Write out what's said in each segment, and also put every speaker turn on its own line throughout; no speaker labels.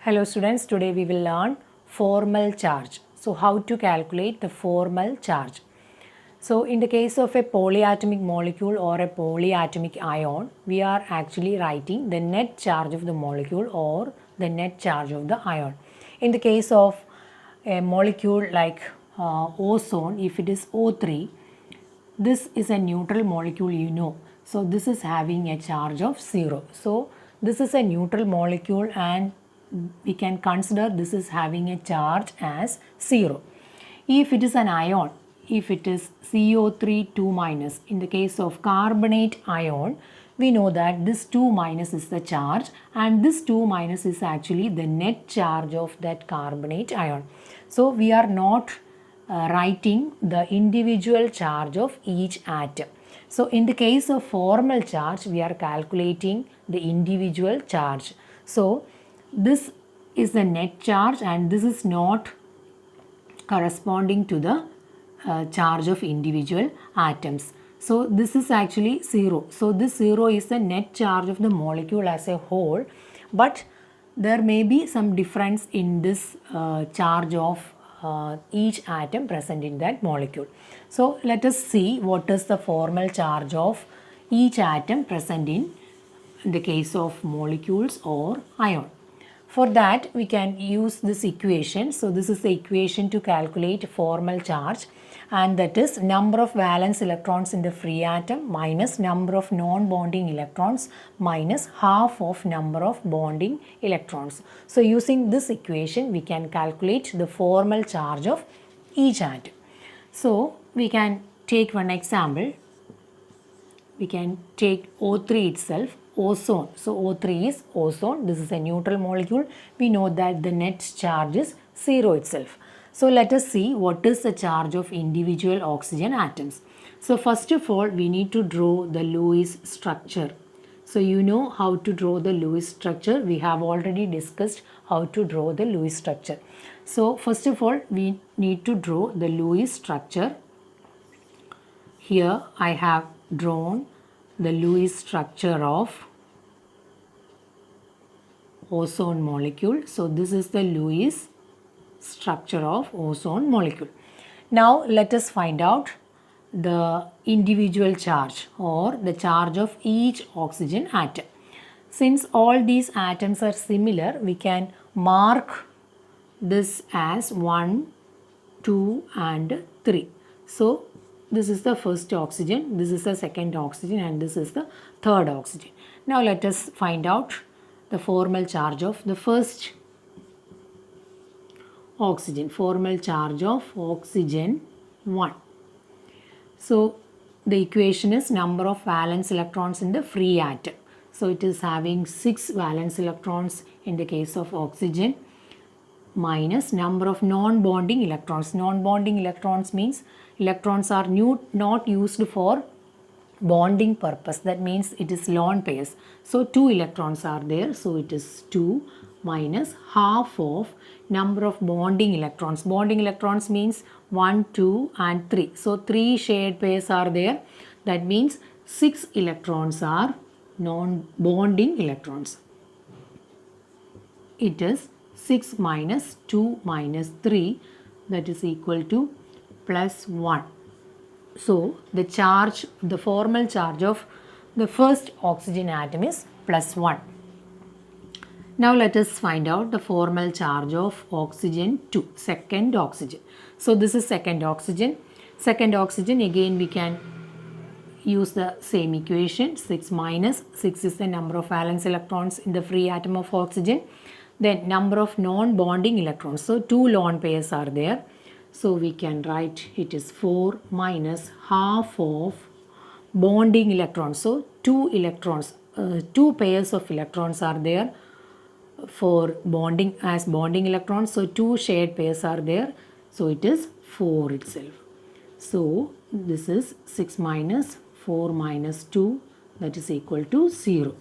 Hello students, today we will learn formal charge. So how to calculate the formal charge. So in the case of a polyatomic molecule or a polyatomic ion, we are actually writing the net charge of the molecule or the net charge of the ion. In the case of a molecule like ozone, if it is O3, this is a neutral molecule, you know. So this is having a charge of 0. So this is a neutral molecule and we can consider this is having a charge as 0. If it is an ion, if it is CO3 2 minus, in the case of carbonate ion, we know that this 2 minus is the charge and this 2 minus is actually the net charge of that carbonate ion. So we are not writing the individual charge of each atom. So in the case of formal charge, we are calculating the individual charge. So this is the net charge and this is not corresponding to the charge of individual atoms. So this is actually 0. So this 0 is the net charge of the molecule as a whole, but there may be some difference in this charge of each atom present in that molecule. So let us see what is the formal charge of each atom present in the case of molecules or ion. For that we can use this equation. So this is the equation to calculate formal charge, and that is number of valence electrons in the free atom minus number of non-bonding electrons minus half of number of bonding electrons. So using this equation we can calculate the formal charge of each atom. So we can take one example. We can take O3 itself, ozone. So O3 is ozone. This is a neutral molecule. We know that the net charge is 0 itself. So let us see what is the charge of individual oxygen atoms. So first of all, we need to draw the Lewis structure. So you know how to draw the Lewis structure. We have already discussed how to draw the Lewis structure. So first of all, we need to draw the Lewis structure. Here I have drawn the Lewis structure of ozone molecule. So this is the Lewis structure of ozone molecule. Now let us find out the individual charge or the charge of each oxygen atom. Since all these atoms are similar, we can mark this as 1, 2 and 3. So this is the first oxygen, this is the second oxygen and this is the third oxygen. Now let us find out the formal charge of the first oxygen, formal charge of oxygen 1. So the equation is number of valence electrons in the free atom. So it is having 6 valence electrons in the case of oxygen minus number of non-bonding electrons. Non-bonding electrons means electrons are not used for bonding purpose. That means it is lone pairs. So 2 electrons are there. So it is 2 minus half of number of bonding electrons. Bonding electrons means 1, 2 and 3. So 3 shared pairs are there. That means 6 electrons are non-bonding electrons. It is 6 minus 2 minus 3, that is equal to plus 1. So the charge, the formal charge of the first oxygen atom is plus 1. Now let us find out the formal charge of oxygen 2, second oxygen. So this is second oxygen. Second oxygen, again we can use the same equation. 6 minus 6 is the number of valence electrons in the free atom of oxygen. Then number of non-bonding electrons. So 2 lone pairs are there. So we can write it is 4 minus half of bonding electrons. So 2 electrons, 2 pairs of electrons are there for bonding as bonding electrons. So 2 shared pairs are there. So it is 4 itself. So this is 6 minus 4 minus 2, that is equal to 0.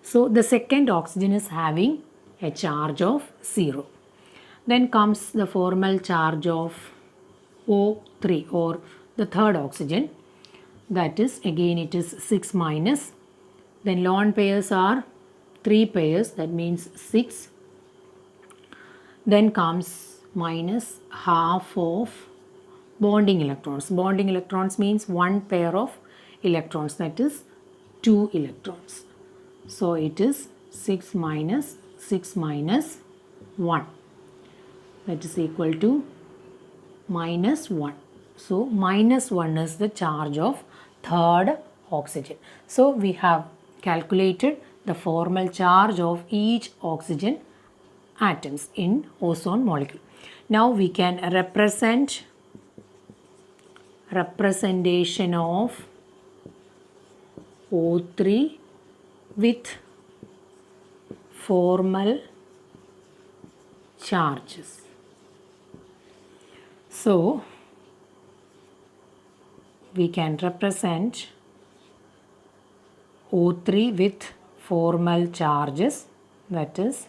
So the second oxygen is having a charge of 0. Then comes the formal charge of O3 or the third oxygen. That is again it is 6 minus. Then lone pairs are 3 pairs, that means 6 Then comes minus half of bonding electrons. Bonding electrons means one pair of electrons, that is 2 electrons. So it is 6 minus 1, that is equal to minus 1. So minus 1 is the charge of third oxygen. So we have calculated the formal charge of each oxygen atoms in ozone molecule. Now we can representation of O3 with formal charges. So we can represent O3 with formal charges, that is,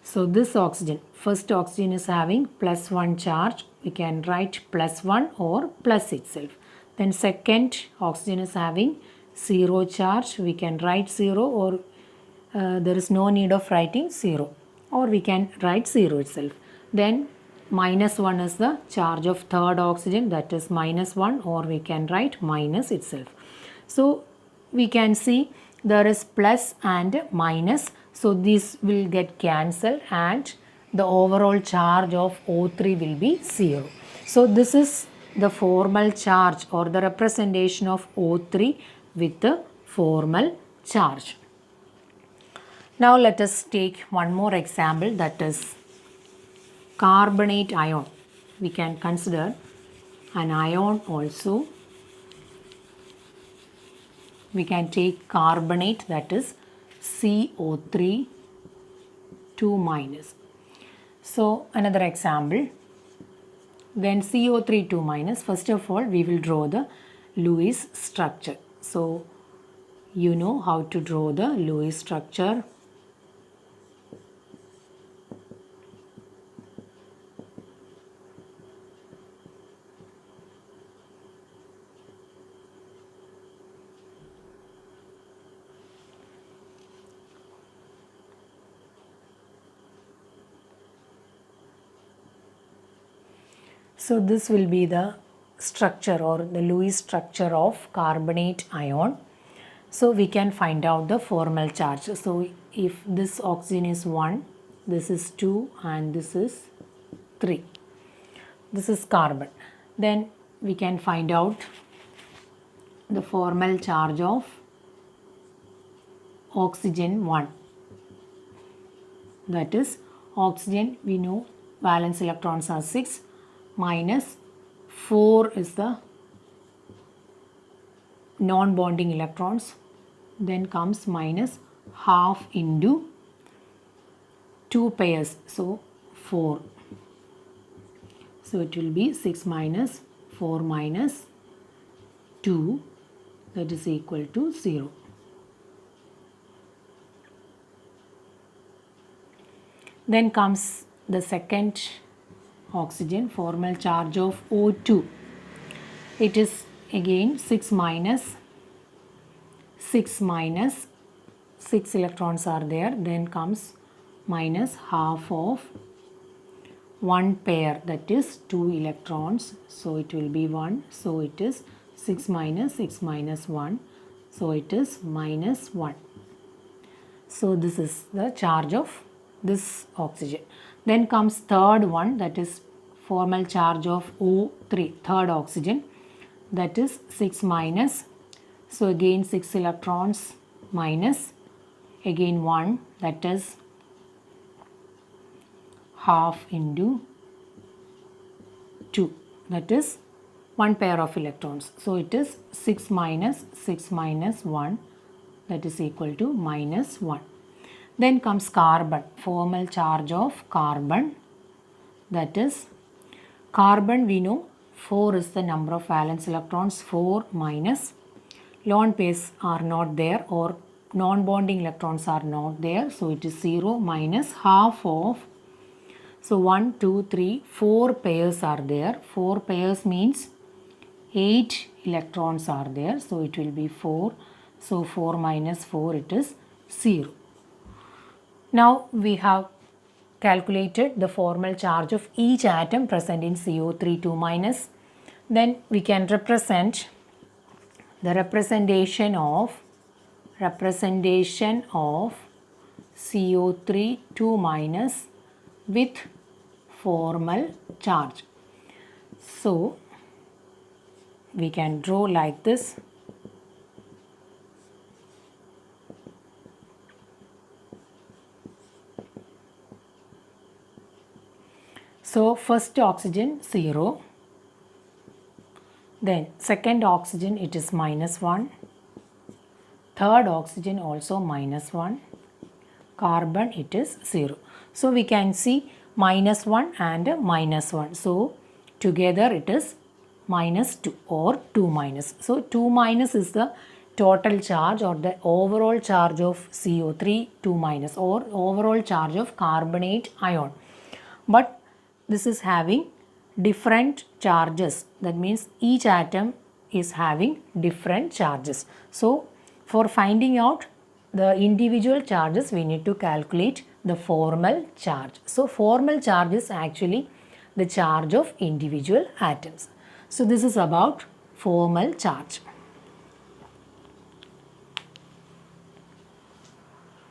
so this oxygen, first oxygen is having plus 1 charge, we can write plus 1 or plus itself. Then second oxygen is having 0 charge, we can write 0 or there is no need of writing 0, or we can write 0 itself. Then minus 1 is the charge of third oxygen, that is minus 1, or we can write minus itself. So we can see there is plus and minus, so this will get cancelled and the overall charge of O3 will be 0. So this is the formal charge or the representation of O3 with the formal charge. Now let us take one more example, that is carbonate ion. We can consider an ion also. We can take carbonate, that is CO3 2 minus. So another example, then CO3 2 minus. First of all, we will draw the Lewis structure. So you know how to draw the Lewis structure. So this will be the structure or the Lewis structure of carbonate ion. So we can find out the formal charge. So if this oxygen is 1, this is 2 and this is 3. This is carbon. Then we can find out the formal charge of oxygen 1. That is oxygen, we know valence electrons are 6, minus 4 is the non-bonding electrons, then comes minus half into 2 pairs, so 4. So it will be 6 minus 4 minus 2, that is equal to 0. Then comes the second oxygen, formal charge of O2. It is again 6 minus 6 electrons are there, then comes minus half of 1 pair, that is 2 electrons, so it will be 1, so it is 6 minus 1, so it is minus 1. So this is the charge of this oxygen. Then comes third one, that is formal charge of O3, third oxygen, that is 6 minus, so again 6 electrons minus again 1, that is half into 2, that is 1 pair of electrons, so it is 6 minus 1, that is equal to minus 1. Then comes carbon, formal charge of carbon, that is carbon, we know 4 is the number of valence electrons, 4 minus lone pairs are not there or non-bonding electrons are not there, so it is 0 minus half of, so 1, 2, 3, 4 pairs are there, 4 pairs means 8 electrons are there, so it will be 4, so 4 minus 4 it is 0. Now we have calculated the formal charge of each atom present in CO3 2 minus. Then we can represent the representation of CO3 2 minus with formal charge. So we can draw like this. So first oxygen 0, then second oxygen it is -1, third oxygen also -1, carbon it is 0. So we can see -1 and -1. So together it is -2 or 2 minus. So 2 minus is the total charge or the overall charge of CO3 2 minus or overall charge of carbonate ion. But this is having different charges. That means each atom is having different charges. So for finding out the individual charges, we need to calculate the formal charge. So formal charge is actually the charge of individual atoms. So this is about formal charge.